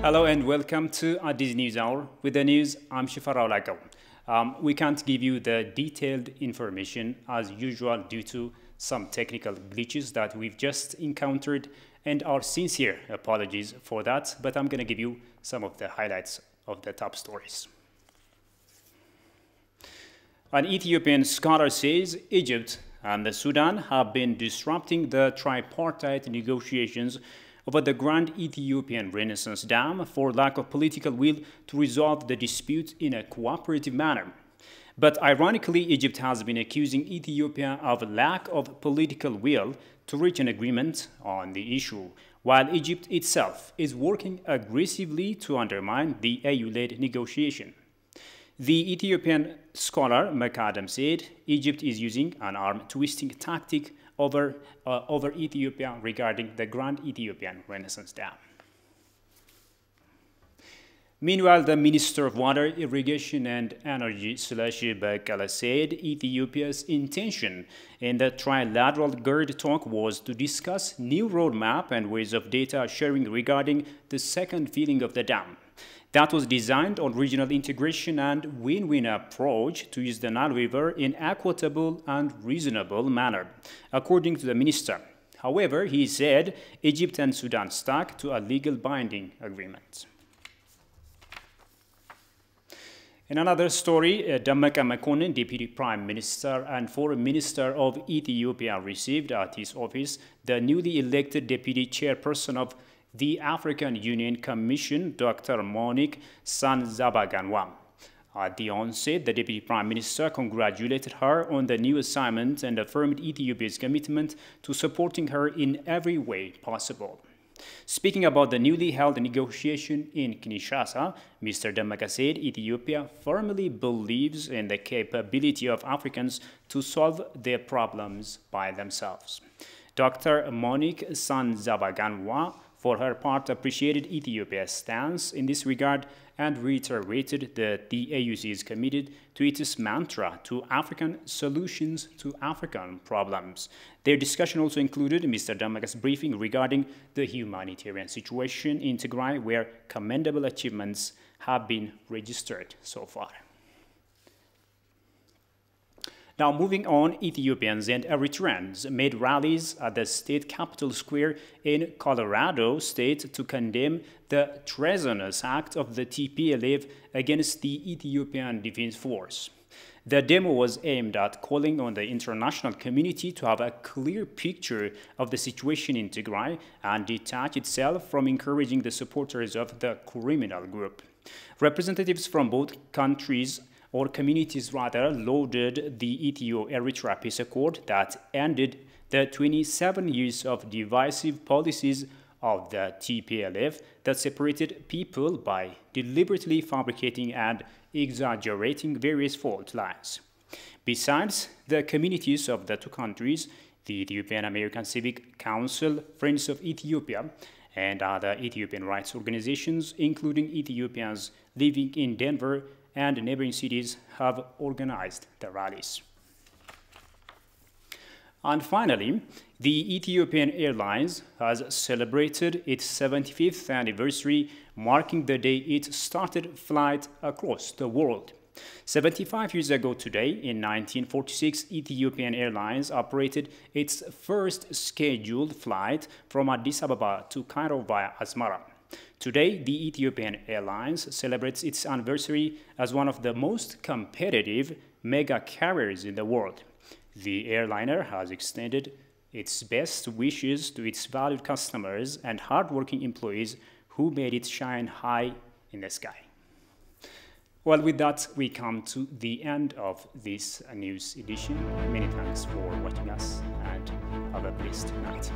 Hello and welcome to this news hour. With the news, I'm Shifarao Lagao. We can't give you the detailed information as usual due to some technical glitches that we've just encountered, and our sincere apologies for that, but I'm going to give you some of the highlights of the top stories. An Ethiopian scholar says Egypt and Sudan have been disrupting the tripartite negotiations over the Grand Ethiopian Renaissance Dam for lack of political will to resolve the dispute in a cooperative manner. But ironically, Egypt has been accusing Ethiopia of lack of political will to reach an agreement on the issue, while Egypt itself is working aggressively to undermine the AU-led negotiation. The Ethiopian scholar McAdam said Egypt is using an arm-twisting tactic over Ethiopia regarding the Grand Ethiopian Renaissance Dam. Meanwhile, the Minister of Water, Irrigation and Energy, Selashi Bekele, said Ethiopia's intention in the trilateral GERD talk was to discuss new roadmap and ways of data sharing regarding the second filling of the dam. That was designed on regional integration and win-win approach to use the Nile River in equitable and reasonable manner, according to the minister. However, he said Egypt and Sudan stuck to a legal binding agreement. In another story, Dammeka Mekonnen, Deputy Prime Minister and Foreign Minister of Ethiopia, received at his office the newly elected Deputy Chairperson of the African Union Commission, Dr. Monique Sanzabaganwa. At the onset, the Deputy Prime Minister congratulated her on the new assignment and affirmed Ethiopia's commitment to supporting her in every way possible. Speaking about the newly held negotiation in Kinshasa, Mr. Dammeka said Ethiopia firmly believes in the capability of Africans to solve their problems by themselves. Dr. Monique Sanzabaganwa, for her part, appreciated Ethiopia's stance in this regard and reiterated that the AUC is committed to its mantra to African solutions to African problems. Their discussion also included Mr. Dammeka's briefing regarding the humanitarian situation in Tigray, where commendable achievements have been registered so far. Now, moving on, Ethiopians and Eritreans made rallies at the state capital square in Colorado State to condemn the treasonous act of the TPLF against the Ethiopian Defense Force. The demo was aimed at calling on the international community to have a clear picture of the situation in Tigray and detach itself from encouraging the supporters of the criminal group. Representatives from both countries or communities rather, lauded the Ethio-Eritrea peace accord that ended the 27 years of divisive policies of the TPLF that separated people by deliberately fabricating and exaggerating various fault lines. Besides the communities of the two countries, the Ethiopian American Civic Council, Friends of Ethiopia, and other Ethiopian rights organizations, including Ethiopians living in Denver and neighboring cities, have organized the rallies. And finally, the Ethiopian Airlines has celebrated its 75th anniversary, marking the day it started flight across the world. 75 years ago today, in 1946, Ethiopian Airlines operated its first scheduled flight from Addis Ababa to Cairo via Asmara. Today, the Ethiopian Airlines celebrates its anniversary as one of the most competitive mega carriers in the world. The airliner has extended its best wishes to its valued customers and hardworking employees who made it shine high in the sky. Well, with that, we come to the end of this news edition. Many thanks for watching us and have a blessed night.